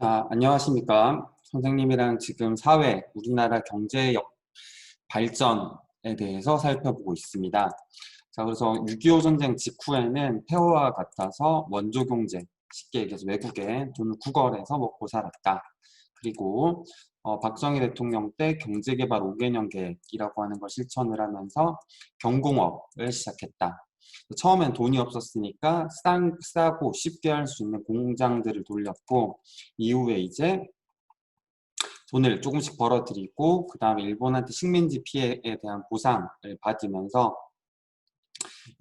자, 안녕하십니까. 선생님이랑 지금 사회, 우리나라 경제력 발전에 대해서 살펴보고 있습니다. 자, 그래서 6.25 전쟁 직후에는 폐허와 같아서 원조 경제, 쉽게 얘기해서 외국에 돈을 구걸해서 먹고 살았다. 그리고 박정희 대통령 때 경제개발 5개년 계획이라고 하는 걸 실천을 하면서 경공업을 시작했다. 처음엔 돈이 없었으니까 싸고 쉽게 할 수 있는 공장들을 돌렸고, 이후에 이제 돈을 조금씩 벌어들이고, 그 다음에 일본한테 식민지 피해에 대한 보상을 받으면서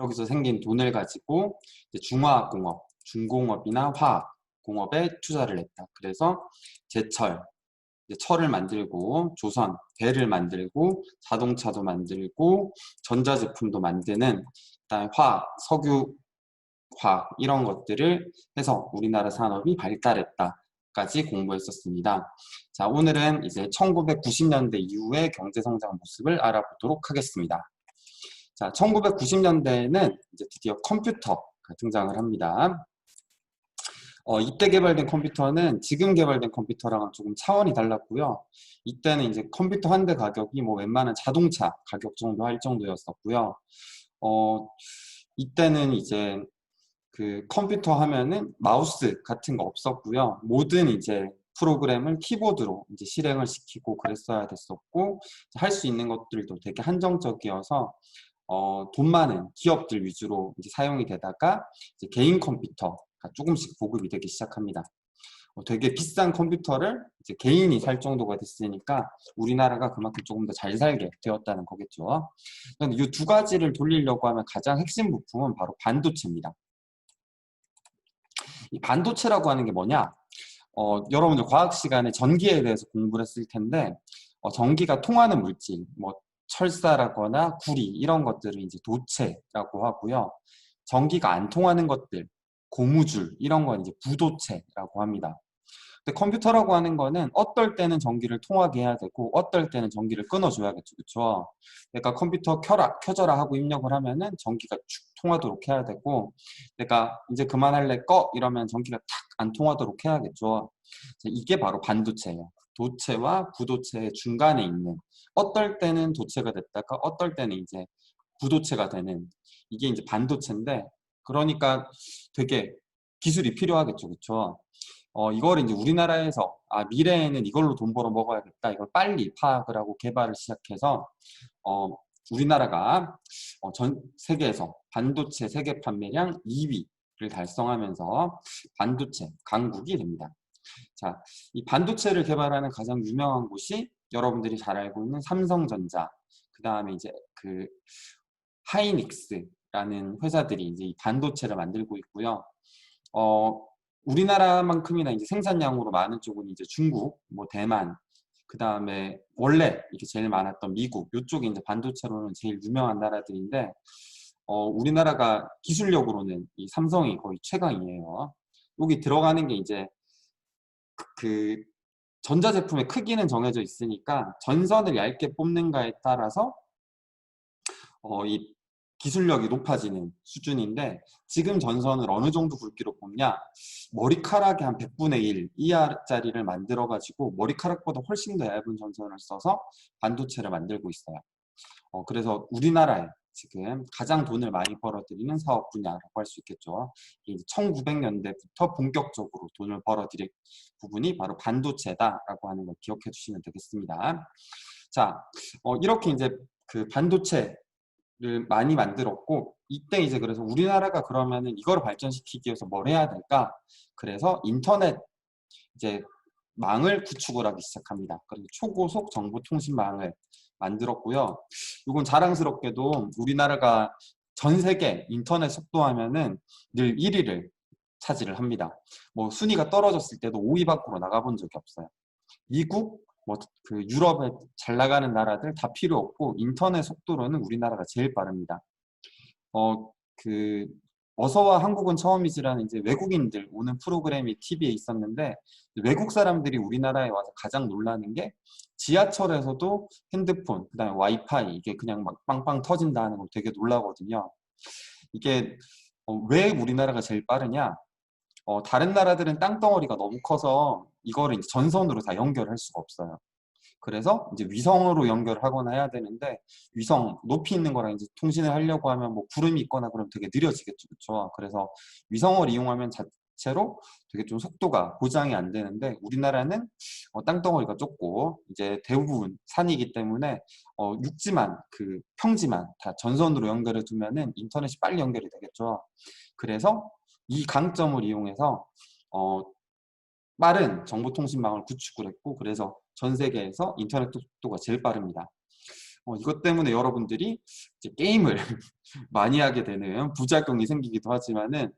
여기서 생긴 돈을 가지고 이제 중화학공업, 중공업이나 화학공업에 투자를 했다. 그래서 제철, 이제 철을 만들고, 조선, 배를 만들고, 자동차도 만들고, 전자제품도 만드는, 그다음에 화학, 석유, 화학 이런 것들을 해서 우리나라 산업이 발달했다까지 공부했었습니다. 자, 오늘은 이제 1990년대 이후의 경제성장 모습을 알아보도록 하겠습니다. 자, 1990년대에는 이제 드디어 컴퓨터가 등장을 합니다. 이때 개발된 컴퓨터는 지금 개발된 컴퓨터랑은 조금 차원이 달랐고요. 이때는 이제 컴퓨터 한 대 가격이 뭐 웬만한 자동차 가격 정도 할 정도였었고요. 이때는 이제 그 컴퓨터 하면은 마우스 같은 거 없었고요. 모든 이제 프로그램을 키보드로 이제 실행을 시키고 그랬어야 됐었고, 할 수 있는 것들도 되게 한정적이어서 돈 많은 기업들 위주로 이제 사용이 되다가 이제 개인 컴퓨터가 조금씩 보급이 되기 시작합니다. 되게 비싼 컴퓨터를 이제 개인이 살 정도가 됐으니까 우리나라가 그만큼 조금 더 잘 살게 되었다는 거겠죠. 그런데 이 두 가지를 돌리려고 하면 가장 핵심 부품은 바로 반도체입니다. 이 반도체라고 하는 게 뭐냐? 여러분들 과학 시간에 전기에 대해서 공부를 했을 텐데, 전기가 통하는 물질, 뭐 철사라거나 구리 이런 것들을 이제 도체라고 하고요. 전기가 안 통하는 것들, 고무줄 이런 건 이제 부도체라고 합니다. 근데 컴퓨터라고 하는 거는 어떨 때는 전기를 통하게 해야 되고 어떨 때는 전기를 끊어줘야겠죠. 그렇죠? 그러니까 컴퓨터 켜져라 하고 입력을 하면은 전기가 쭉 통하도록 해야 되고, 내가 이제 그만할래 꺼 이러면 전기가 탁 안 통하도록 해야겠죠. 이게 바로 반도체예요. 도체와 부도체의 중간에 있는, 어떨 때는 도체가 됐다가 어떨 때는 이제 부도체가 되는, 이게 이제 반도체인데, 그러니까 되게 기술이 필요하겠죠. 그렇죠? 이걸 이제 우리나라에서 미래에는 이걸로 돈 벌어 먹어야겠다. 이걸 빨리 파악을 하고 개발을 시작해서 우리나라가 전 세계에서 반도체 세계 판매량 2위를 달성하면서 반도체 강국이 됩니다. 자, 이 반도체를 개발하는 가장 유명한 곳이 여러분들이 잘 알고 있는 삼성전자, 그 다음에 이제 그 하이닉스라는 회사들이 이제 이 반도체를 만들고 있고요. 우리나라만큼이나 이제 생산량으로 많은 쪽은 이제 중국, 뭐 대만, 그 다음에 원래 이렇게 제일 많았던 미국, 이쪽이 이제 반도체로는 제일 유명한 나라들인데, 우리나라가 기술력으로는 이 삼성이 거의 최강이에요. 여기 들어가는 게 이제 그 전자제품의 크기는 정해져 있으니까 전선을 얇게 뽑는가에 따라서 이 기술력이 높아지는 수준인데, 지금 전선을 어느 정도 굵기로 뽑냐, 머리카락의 한 100분의 1 이하짜리를 만들어 가지고 머리카락보다 훨씬 더 얇은 전선을 써서 반도체를 만들고 있어요. 그래서 우리나라에 지금 가장 돈을 많이 벌어들이는 사업 분야라고 할 수 있겠죠. 1900년대부터 본격적으로 돈을 벌어들일 부분이 바로 반도체다라고 하는 걸 기억해 주시면 되겠습니다. 자, 이렇게 이제 그 반도체 를 많이 만들었고, 이때 이제 그래서 우리나라가 그러면은 이거를 발전시키기 위해서 뭘 해야 될까? 그래서 인터넷 이제 망을 구축을 하기 시작합니다. 그래서 초고속 정보통신망을 만들었고요. 이건 자랑스럽게도 우리나라가 전 세계 인터넷 속도 하면은 늘 1위를 차지를 합니다. 뭐 순위가 떨어졌을 때도 5위 밖으로 나가본 적이 없어요. 미국, 뭐 그 유럽에 잘 나가는 나라들 다 필요 없고 인터넷 속도로는 우리나라가 제일 빠릅니다. 그 어서와 한국은 처음이지라는 이제 외국인들 오는 프로그램이 TV에 있었는데, 외국 사람들이 우리나라에 와서 가장 놀라는 게 지하철에서도 핸드폰, 그다음에 와이파이 이게 그냥 막 빵빵 터진다는 걸 되게 놀라거든요. 이게 왜 우리나라가 제일 빠르냐? 다른 나라들은 땅덩어리가 너무 커서 이거를 이제 전선으로 다 연결할 수가 없어요. 그래서 이제 위성으로 연결을 하거나 해야 되는데, 위성 높이 있는 거랑 이제 통신을 하려고 하면 뭐 구름이 있거나 그러면 되게 느려지겠죠. 그렇죠? 그래서 위성을 이용하면 자체로 되게 좀 속도가 보장이 안 되는데, 우리나라는 땅덩어리가 좁고 이제 대부분 산이기 때문에 육지만, 그 평지만 다 전선으로 연결해 두면은 인터넷이 빨리 연결이 되겠죠. 그래서 이 강점을 이용해서 빠른 정보통신망을 구축을 했고, 그래서 전 세계에서 인터넷 속도가 제일 빠릅니다. 이것 때문에 여러분들이 이제 게임을 많이 하게 되는 부작용이 생기기도 하지만은,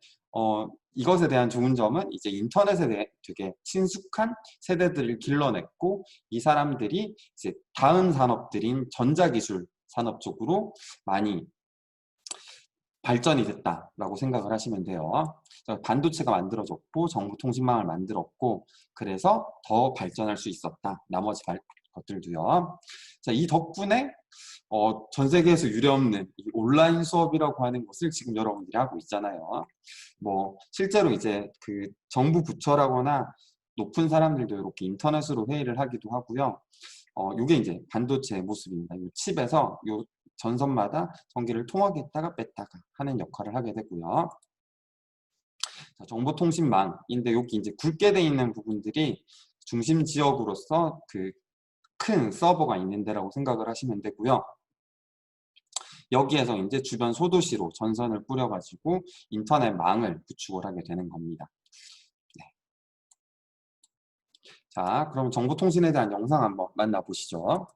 이것에 대한 좋은 점은 이제 인터넷에 대해 되게 친숙한 세대들을 길러냈고, 이 사람들이 이제 다음 산업들인 전자기술 산업 쪽으로 많이 발전이 됐다라고 생각을 하시면 돼요. 반도체가 만들어졌고 정보통신망을 만들었고, 그래서 더 발전할 수 있었다. 나머지 것들도요. 자, 이 덕분에 전 세계에서 유례없는 이 온라인 수업이라고 하는 것을 지금 여러분들이 하고 있잖아요. 뭐 실제로 이제 그 정부 부처라거나 높은 사람들도 이렇게 인터넷으로 회의를 하기도 하고요. 이게 이제 반도체의 모습입니다. 이 칩에서 요 전선마다 전기를 통하게 했다가 뺐다가 하는 역할을 하게 되고요. 자, 정보통신망인데 여기 이제 굵게 돼 있는 부분들이 중심 지역으로서 그 큰 서버가 있는 데라고 생각을 하시면 되고요. 여기에서 이제 주변 소도시로 전선을 뿌려가지고 인터넷망을 구축을 하게 되는 겁니다. 네. 자, 그럼 정보통신에 대한 영상 한번 만나보시죠.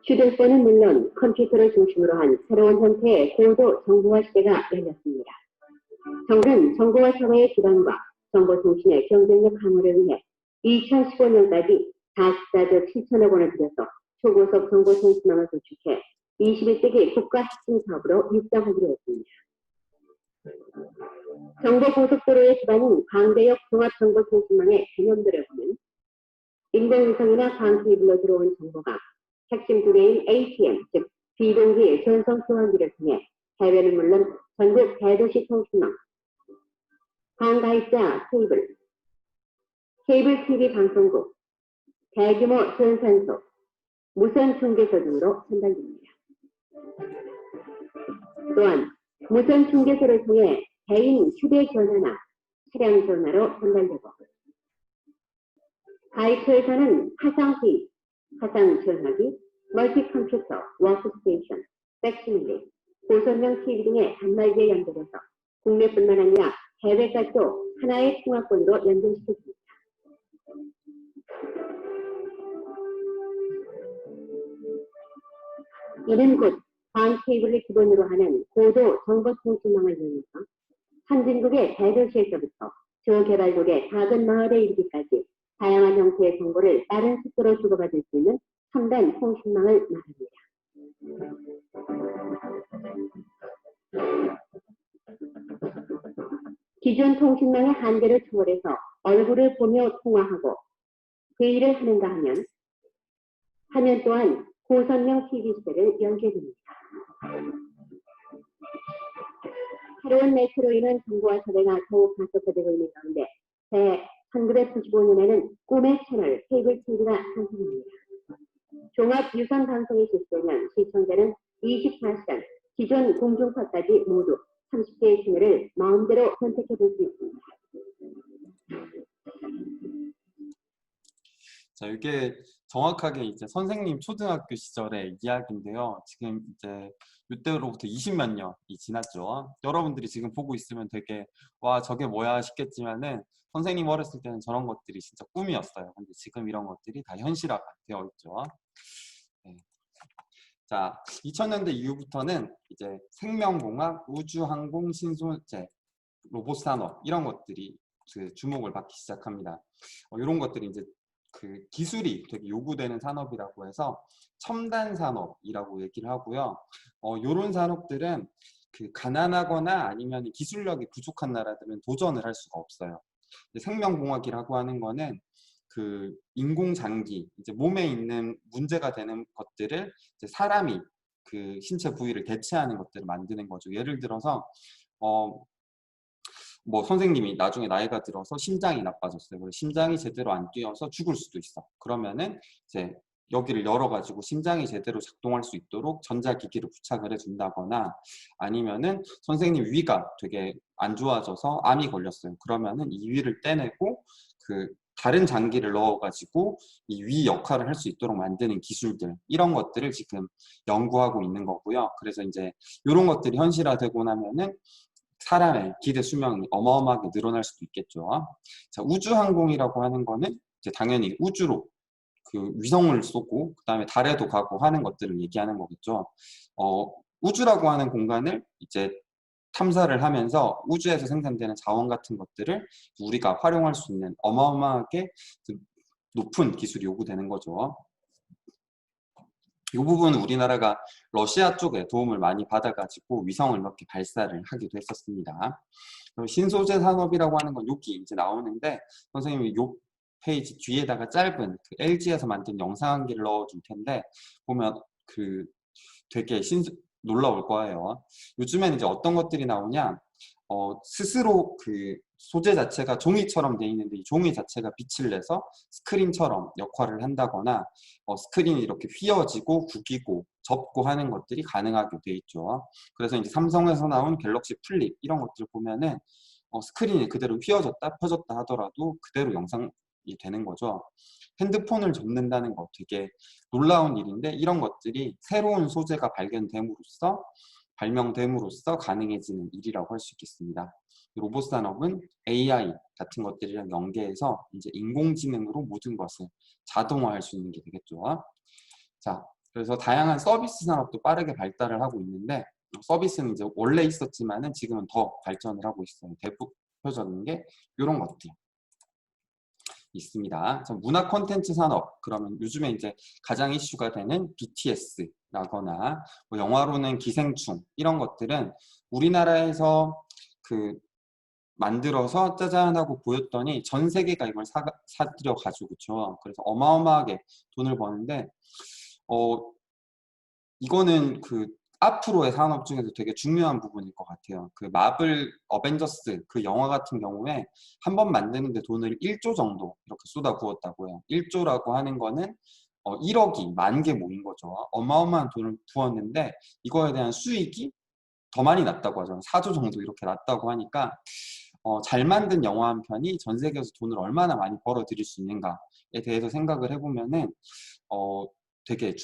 휴대폰은 물론 컴퓨터를 중심으로 한 새로운 형태의 고도 정보화 시대가 열렸습니다. 정부는 정보화 사회의 기반과 정보통신의 경쟁력 강화를 위해 2015년까지 44조 7천억 원을 들여서 초고속 정보통신망을 구축해 21세기 국가 핵심 사업으로 육성하기로 했습니다. 정보고속도로의 기반인 광대역 종합정보통신망의 개념들을 보면 인공위성이나 광케이블로 들어온 정보가 핵심 두개인 ATM, 즉 비동기 전송 교환기를 통해 해외는 물론 전국 대도시 통신망, 반가입자 케이블 TV 방송국, 대규모 전산소, 무선 중계소 등으로 전달됩니다. 또한 무선 중계소를 통해 개인 휴대전화나 차량 전화로 전달되고, 가입처에서는 화상회의, 화상전화기, 멀티컴퓨터, 워크스테이션, 팩시밀리, 고선명 TV 등의 단말기에 연결해서 국내뿐만 아니라 해외까지도 하나의 통화권으로 연결시켜줍니다. 이는 곧 반 케이블을 기본으로 하는 고도 정보통신망을 이용해서 선진국의 대도시에서부터 저개발국의 작은 마을에 이르기까지 다양한 형태의 정보를 빠른 속도로 주고받을 수 있는 첨단 통신망을 말합니다. 기존 통신망의 한계를 초월해서 얼굴을 보며 통화하고 회의를 하는가 하면 화면 또한 고선명 TV 시대를 열게 됩니다. 새로운 매체로 인한 정보화 사회가 더욱 가속화되고 있는 가운데 1995년에는 꿈의 채널 케이블 TV가 탄생합니다. 종합 유선 방송이 실시되면 시청자는 24시간 기존 공중파까지 모두 30개의 채널을 마음대로 선택해 볼 수 있습니다. 자, 이게 정확하게 이제 선생님 초등학교 시절의 이야기인데요. 지금 이제 이때로부터 20몇 년이 지났죠. 여러분들이 지금 보고 있으면 되게 와 저게 뭐야 싶겠지만은 선생님 어렸을 때는 저런 것들이 진짜 꿈이었어요. 근데 지금 이런 것들이 다 현실화가 되어 있죠. 네. 자, 2000년대 이후부터는 이제 생명공학, 우주항공, 신소재, 로봇 산업 이런 것들이 그 주목을 받기 시작합니다. 이런 것들이 이제 그 기술이 되게 요구되는 산업이라고 해서 첨단 산업이라고 얘기를 하고요. 이런 산업들은 그 가난하거나 아니면 기술력이 부족한 나라들은 도전을 할 수가 없어요. 생명공학이라고 하는 거는 그 인공장기, 이제 몸에 있는 문제가 되는 것들을 이제 사람이 그 신체 부위를 대체하는 것들을 만드는 거죠. 예를 들어서 뭐 선생님이 나중에 나이가 들어서 심장이 나빠졌어요. 그래서 심장이 제대로 안 뛰어서 죽을 수도 있어. 그러면은 이제 여기를 열어가지고 심장이 제대로 작동할 수 있도록 전자기기를 부착을 해준다거나, 아니면은 선생님 위가 되게 안 좋아져서 암이 걸렸어요. 그러면은 이 위를 떼내고 그 다른 장기를 넣어가지고 이 위 역할을 할 수 있도록 만드는 기술들, 이런 것들을 지금 연구하고 있는 거고요. 그래서 이제 이런 것들이 현실화되고 나면은 사람의 기대 수명이 어마어마하게 늘어날 수도 있겠죠. 자, 우주항공이라고 하는 거는 이제 당연히 우주로 그 위성을 쏘고 그 다음에 달에도 가고 하는 것들을 얘기하는 거겠죠. 우주라고 하는 공간을 이제 탐사를 하면서 우주에서 생산되는 자원 같은 것들을 우리가 활용할 수 있는 어마어마하게 높은 기술이 요구되는 거죠. 이 부분은 우리나라가 러시아 쪽에 도움을 많이 받아가지고 위성을 몇 개 발사를 하기도 했었습니다. 그리고 신소재 산업이라고 하는 건 여기 이제 나오는데, 선생님이 요 페이지 뒤에다가 짧은 그 LG에서 만든 영상 한 개를 넣어줄 텐데, 보면 그 되게 놀라울 거예요. 요즘에는 이제 어떤 것들이 나오냐, 스스로 그 소재 자체가 종이처럼 돼 있는데 이 종이 자체가 빛을 내서 스크린처럼 역할을 한다거나, 스크린이 이렇게 휘어지고 구기고 접고 하는 것들이 가능하게 돼 있죠. 그래서 이제 삼성에서 나온 갤럭시 플립 이런 것들 보면은 스크린이 그대로 휘어졌다 펴졌다 하더라도 그대로 영상이 되는 거죠. 핸드폰을 접는다는 거 되게 놀라운 일인데, 이런 것들이 새로운 소재가 발명됨으로써 가능해지는 일이라고 할 수 있겠습니다. 로봇 산업은 AI 같은 것들이랑 연계해서 이제 인공지능으로 모든 것을 자동화할 수 있는 게 되겠죠. 자, 그래서 다양한 서비스 산업도 빠르게 발달을 하고 있는데, 서비스는 이제 원래 있었지만은 지금은 더 발전을 하고 있어요. 대표적인 게 이런 것들 있습니다. 문화 콘텐츠 산업, 그러면 요즘에 이제 가장 이슈가 되는 BTS라거나 뭐 영화로는 기생충, 이런 것들은 우리나라에서 그 만들어서 짜잔 하고 보였더니 전 세계가 이걸 사들여 가지고, 그렇죠. 그래서 어마어마하게 돈을 버는데, 이거는 그 앞으로의 산업 중에서 되게 중요한 부분일 것 같아요. 그 마블 어벤져스 그 영화 같은 경우에 한 번 만드는데 돈을 1조 정도 이렇게 쏟아부었다고 해요. 1조라고 하는 거는 1억이 10,000개 모인 거죠. 어마어마한 돈을 부었는데 이거에 대한 수익이 더 많이 났다고 하죠. 4조 정도 이렇게 났다고 하니까, 잘 만든 영화 한 편이 전 세계에서 돈을 얼마나 많이 벌어들일 수 있는가에 대해서 생각을 해보면은 되게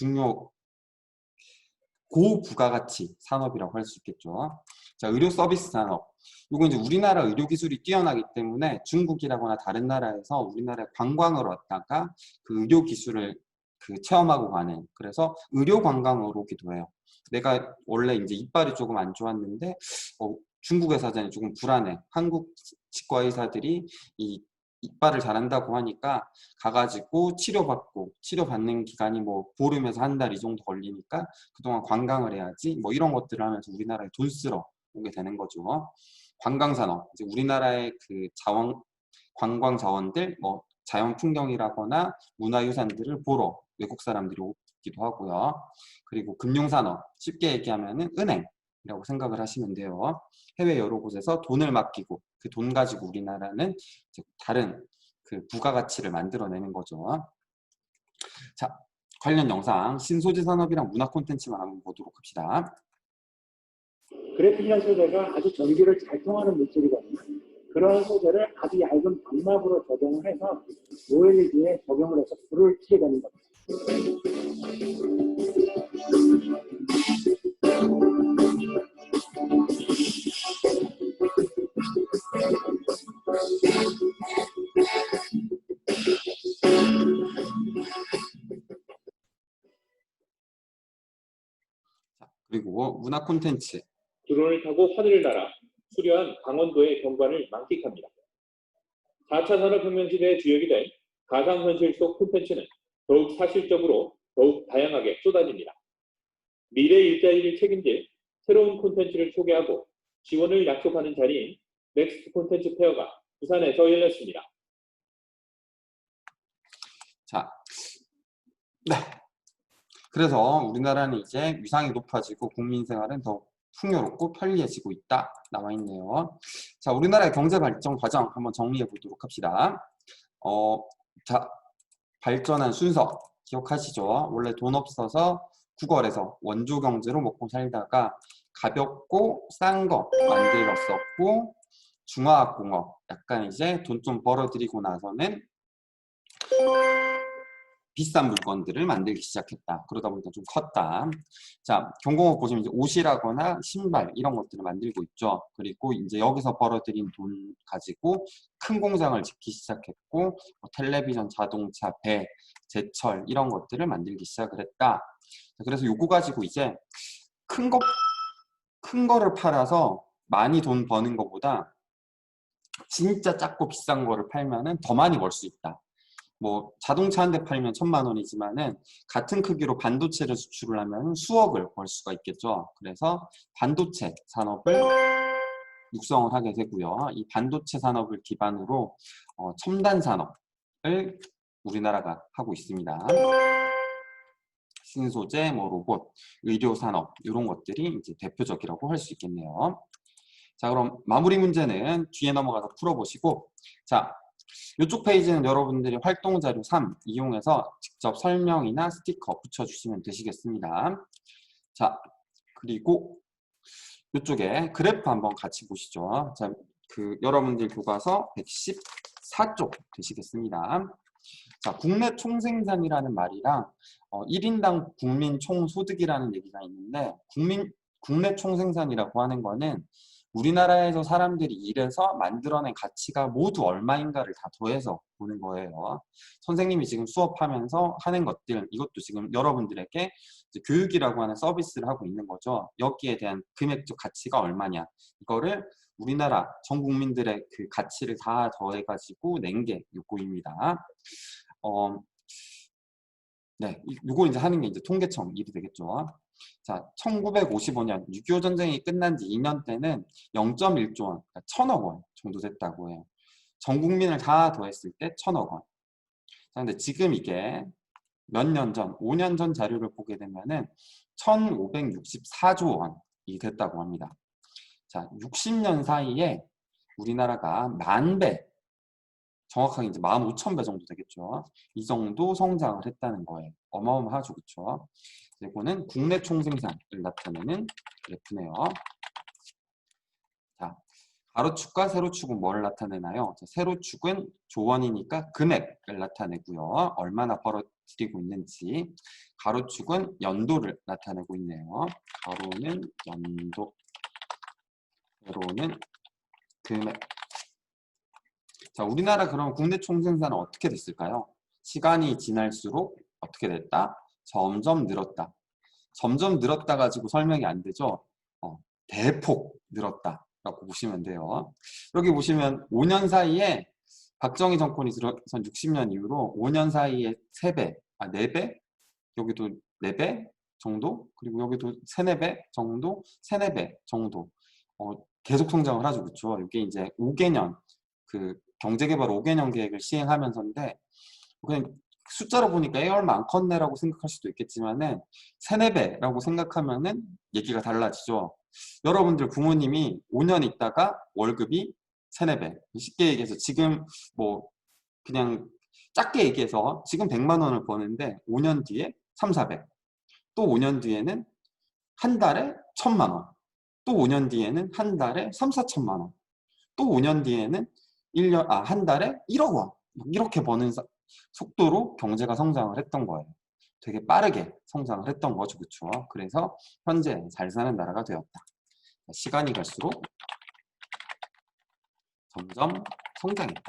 고부가가치 산업이라고 할 수 있겠죠. 자, 의료 서비스 산업. 이거 이제 우리나라 의료 기술이 뛰어나기 때문에 중국이라거나 다른 나라에서 우리나라에 관광을 왔다가 그 의료 기술을 그 체험하고 가는, 그래서 의료 관광으로 오기도 해요. 내가 원래 이제 이빨이 조금 안 좋았는데 중국 의사전이 조금 불안해. 한국 치과 의사들이 이 이빨을 잘한다고 하니까 가가지고 치료받는 기간이 뭐 보름에서 한 달 이 정도 걸리니까 그동안 관광을 해야지, 뭐 이런 것들을 하면서 우리나라에 돈 쓰러 오게 되는 거죠. 관광산업, 이제 우리나라의 그 관광 자원들, 뭐 자연 풍경이라거나 문화유산들을 보러 외국 사람들이 오기도 하고요. 그리고 금융산업, 쉽게 얘기하면은 은행이라고 생각을 하시면 돼요. 해외 여러 곳에서 돈을 맡기고 그 돈 가지고 우리나라는 이제 다른 그 부가가치를 만들어내는 거죠. 자, 관련 영상 신소재 산업이랑 문화 콘텐츠만 한번 보도록 합시다. 그래픽이라는 소재가 아주 전기를 잘 통하는 물질이거든요. 그런 소재를 아주 얇은 방막으로 적용을 해서 OLED에 적용을 해서 불을 켜게 되는 겁니다. 자, 그리고 문화 콘텐츠. 드론을 타고 하늘을 날아 수려한 강원도의 경관을 만끽합니다. 4차 산업혁명 시대의 주역이 된 가상현실 속 콘텐츠는 더욱 사실적으로 더욱 다양하게 쏟아집니다. 미래 일자리를 책임질 새로운 콘텐츠를 소개하고 지원을 약속하는 자리인 넥스트 콘텐츠 페어가 부산에서 열렸습니다. 자, 네. 그래서 우리나라는 이제 위상이 높아지고 국민 생활은 더 풍요롭고 편리해지고 있다 나와 있네요. 자, 우리나라의 경제 발전 과정 한번 정리해 보도록 합시다. 자, 발전한 순서 기억하시죠? 원래 돈 없어서 구걸해서 원조 경제로 먹고 살다가 가볍고 싼 거 만들었었고, 중화학공업 약간 이제 돈 좀 벌어들이고 나서는 비싼 물건들을 만들기 시작했다. 그러다 보니까 좀 컸다. 자, 경공업 보시면 이제 옷이라거나 신발 이런 것들을 만들고 있죠. 그리고 이제 여기서 벌어들인 돈 가지고 큰 공장을 짓기 시작했고, 뭐 텔레비전, 자동차, 배, 제철 이런 것들을 만들기 시작을 했다. 자, 그래서 요거 가지고 이제 큰 거를 팔아서 많이 돈 버는 것보다 진짜 작고 비싼 거를 팔면은 더 많이 벌 수 있다. 뭐 자동차 한 대 팔면 1,000만 원이지만은 같은 크기로 반도체를 수출을 하면 수억을 벌 수가 있겠죠. 그래서 반도체 산업을 육성을 하게 되고요. 이 반도체 산업을 기반으로 첨단 산업을 우리나라가 하고 있습니다. 신소재, 뭐 로봇, 의료 산업 이런 것들이 이제 대표적이라고 할 수 있겠네요. 자, 그럼 마무리 문제는 뒤에 넘어가서 풀어보시고, 자, 이쪽 페이지는 여러분들이 활동자료 3 이용해서 직접 설명이나 스티커 붙여주시면 되시겠습니다. 자, 그리고 이쪽에 그래프 한번 같이 보시죠. 자, 여러분들 교과서 114쪽 되시겠습니다. 자, 국내 총생산이라는 말이랑 1인당 국민 총소득이라는 얘기가 있는데, 국내 총생산이라고 하는 거는 우리나라에서 사람들이 일해서 만들어낸 가치가 모두 얼마인가를 다 더해서 보는 거예요. 선생님이 지금 수업하면서 하는 것들, 이것도 지금 여러분들에게 이제 교육이라고 하는 서비스를 하고 있는 거죠. 여기에 대한 금액적 가치가 얼마냐, 이거를 우리나라 전 국민들의 그 가치를 다 더해가지고 낸 게 요거입니다. 네, 요거 이제 하는 게 이제 통계청 일이 되겠죠. 자, 1955년 6.25 전쟁이 끝난 지 2년 때는 0.1조 원, 그러니까 1,000억 원 정도 됐다고 해요. 전 국민을 다 더했을 때 1,000억 원. 자, 근데 지금 이게 몇 년 전, 5년 전 자료를 보게 되면은 1,564조 원이 됐다고 합니다. 자, 60년 사이에 우리나라가 10,000배, 정확하게 이제 15,000배 정도 되겠죠. 이 정도 성장을 했다는 거예요. 어마어마하죠, 그렇죠? 이거는 국내 총생산을 나타내는 그래프네요. 자, 가로축과 세로축은 뭐를 나타내나요? 자, 세로축은 조원이니까 금액을 나타내고요. 얼마나 벌어들이고 있는지. 가로축은 연도를 나타내고 있네요. 가로는 연도, 세로는 금액. 자, 우리나라 그럼 국내 총생산은 어떻게 됐을까요? 시간이 지날수록 어떻게 됐다? 점점 늘었다. 점점 늘었다 가지고 설명이 안 되죠. 대폭 늘었다라고 보시면 돼요. 여기 보시면 5년 사이에 박정희 정권이 들어선 60년 이후로 5년 사이에 3배, 4배, 여기도 4배 정도, 그리고 여기도 3, 4배 정도, 3, 4배 정도 계속 성장을 하죠. 그렇죠? 이게 이제 5개년 그 경제개발 5개년 계획을 시행하면서인데, 그냥 숫자로 보니까 얼마 안 컸네라고 생각할 수도 있겠지만은 3, 4배라고 생각하면은 얘기가 달라지죠. 여러분들 부모님이 5년 있다가 월급이 3, 4배. 쉽게 얘기해서 지금 뭐 그냥 작게 얘기해서 지금 100만 원을 버는데 5년 뒤에 3, 400. 또 5년 뒤에는 한 달에 1,000만 원. 또 5년 뒤에는 한 달에 3, 4천만 원. 또 5년 뒤에는 한 달에 1억 원. 이렇게 버는 속도로 경제가 성장을 했던 거예요. 되게 빠르게 성장을 했던 거죠. 그렇죠? 그래서 현재 잘 사는 나라가 되었다. 시간이 갈수록 점점 성장했다.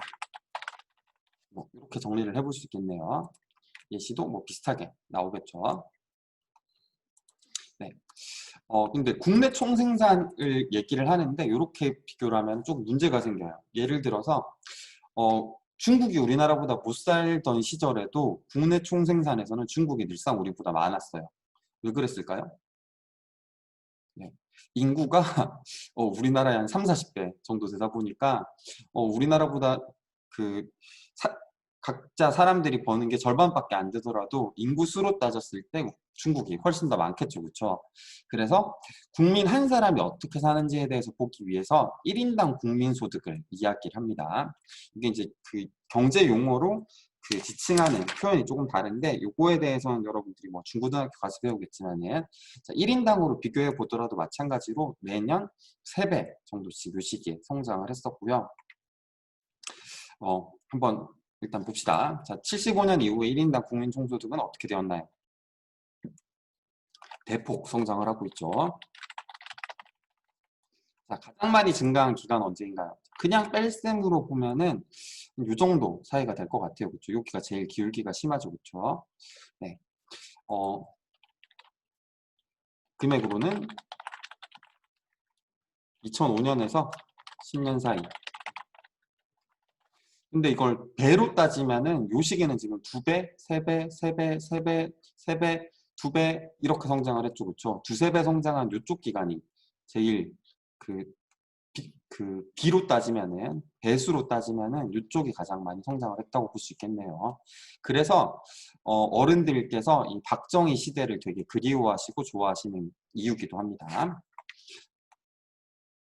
뭐 이렇게 정리를 해볼 수 있겠네요. 예시도 뭐 비슷하게 나오겠죠. 네. 근데 국내 총생산을 얘기를 하는데 이렇게 비교를 하면 좀 문제가 생겨요. 예를 들어서 중국이 우리나라보다 못 살던 시절에도 국내 총생산에서는 중국이 늘상 우리보다 많았어요. 왜 그랬을까요? 네. 인구가 우리나라의 한 3, 40배 정도 되다 보니까 우리나라보다 각자 사람들이 버는 게 절반밖에 안 되더라도 인구수로 따졌을 때 중국이 훨씬 더 많겠죠. 그렇죠? 그래서 국민 한 사람이 어떻게 사는지에 대해서 보기 위해서 1인당 국민소득을 이야기를 합니다. 이게 이제 그 경제 용어로 그 지칭하는 표현이 조금 다른데 요거에 대해서는 여러분들이 뭐 중고등학교 가서 배우겠지만은 자, 1인당으로 비교해 보더라도 마찬가지로 매년 3배 정도씩 요 시기에 성장을 했었고요. 한번 일단 봅시다. 자, 75년 이후에 1인당 국민 총소득은 어떻게 되었나요? 대폭 성장을 하고 있죠. 자, 가장 많이 증가한 기간 언제인가요? 그냥 뺄셈으로 보면은 이 정도 사이가 될 것 같아요. 그렇죠? 여기가 제일 기울기가 심하죠. 그렇죠? 네. 금액으로는 2005년에서 10년 사이. 근데 이걸 배로 따지면은 요 시기는 지금 2배, 3배, 3배, 3배, 3배, 2배 이렇게 성장을 했죠. 그렇죠? 2, 3배 성장한 요쪽 기간이 제일 비로 따지면은 배수로 따지면은 이쪽이 가장 많이 성장을 했다고 볼 수 있겠네요. 그래서 어른들께서 이 박정희 시대를 되게 그리워하시고 좋아하시는 이유기도 합니다.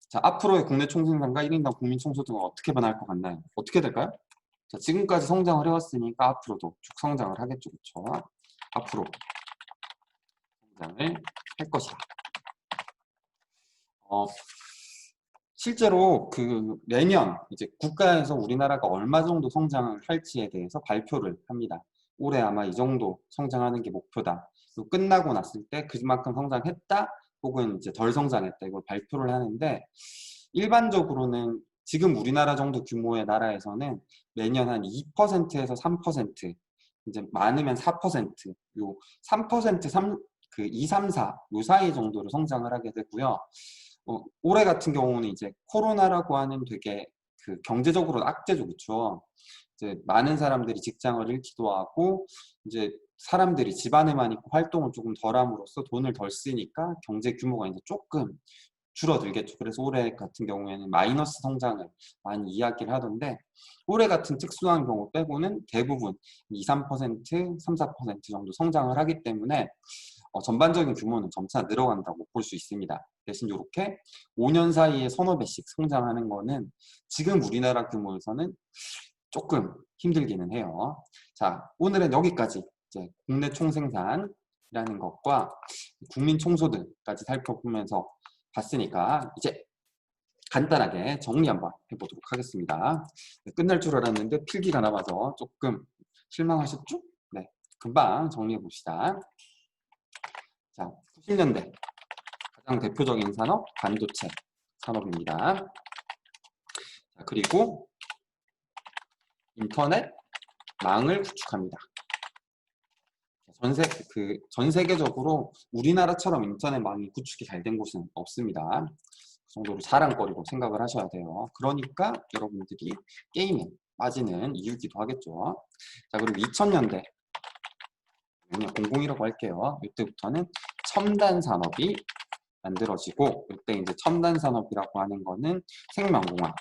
자, 앞으로의 국내 총생산과 1인당 국민 총소득은 어떻게 변할 것 같나요? 어떻게 될까요? 자, 지금까지 성장을 해왔으니까 앞으로도 쭉 성장을 하겠죠. 그렇죠? 앞으로 성장을 할 것이다. 실제로 그 매년 이제 국가에서 우리나라가 얼마 정도 성장을 할지에 대해서 발표를 합니다. 올해 아마 이 정도 성장하는 게 목표다. 그리고 끝나고 났을 때 그만큼 성장했다 혹은 이제 덜 성장했다 이걸 발표를 하는데 일반적으로는 지금 우리나라 정도 규모의 나라에서는 매년 한 2%에서 3% 이제 많으면 4% 요 3% 2, 3, 4 요 사이 정도로 성장을 하게 되고요. 올해 같은 경우는 이제 코로나라고 하는 되게 그 경제적으로 악재죠. 그렇죠? 이제 많은 사람들이 직장을 잃기도 하고 이제 사람들이 집안에만 있고 활동을 조금 덜 함으로써 돈을 덜 쓰니까 경제 규모가 이제 조금 줄어들겠죠. 그래서 올해 같은 경우에는 마이너스 성장을 많이 이야기를 하던데 올해 같은 특수한 경우 빼고는 대부분 2, 3%, 3, 4% 정도 성장을 하기 때문에 전반적인 규모는 점차 늘어간다고 볼 수 있습니다. 대신 이렇게 5년 사이에 서너 배씩 성장하는 거는 지금 우리나라 규모에서는 조금 힘들기는 해요. 자, 오늘은 여기까지 이제 국내 총생산이라는 것과 국민 총소득까지 살펴보면서 봤으니까 이제 간단하게 정리 한번 해보도록 하겠습니다. 끝날 줄 알았는데 필기가 남아서 조금 실망하셨죠? 네, 금방 정리해 봅시다. 자, 90년대 가장 대표적인 산업 반도체 산업입니다. 자, 그리고 인터넷 망을 구축합니다. 전 세계적으로 우리나라처럼 인터넷망이 구축이 잘 된 곳은 없습니다. 그 정도로 자랑거리로 생각을 하셔야 돼요. 그러니까 여러분들이 게임에 빠지는 이유기도 하겠죠. 자, 그리고 2000년대 그냥 00이라고 할게요. 이때부터는 첨단 산업이 만들어지고 이때 이제 첨단 산업이라고 하는 거는 생명공학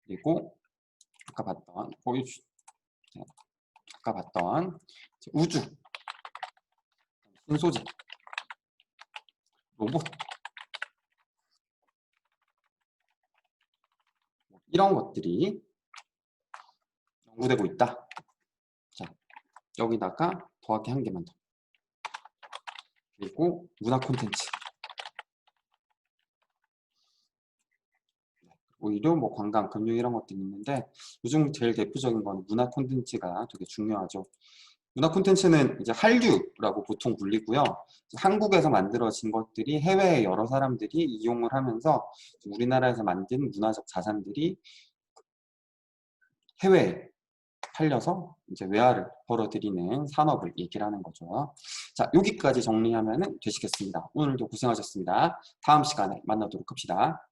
그리고 아까 봤던 우주, 신소재, 로봇 이런 것들이 연구되고 있다. 자, 여기다가 더하기 한 개만 더. 그리고 문화 콘텐츠. 오히려 뭐 관광, 금융 이런 것들이 있는데 요즘 제일 대표적인 건 문화 콘텐츠가 되게 중요하죠. 문화 콘텐츠는 이제 한류라고 보통 불리고요. 한국에서 만들어진 것들이 해외의 여러 사람들이 이용을 하면서 우리나라에서 만든 문화적 자산들이 해외에 팔려서 이제 외화를 벌어들이는 산업을 얘기를 하는 거죠. 자, 여기까지 정리하면 되시겠습니다. 오늘도 고생하셨습니다. 다음 시간에 만나도록 합시다.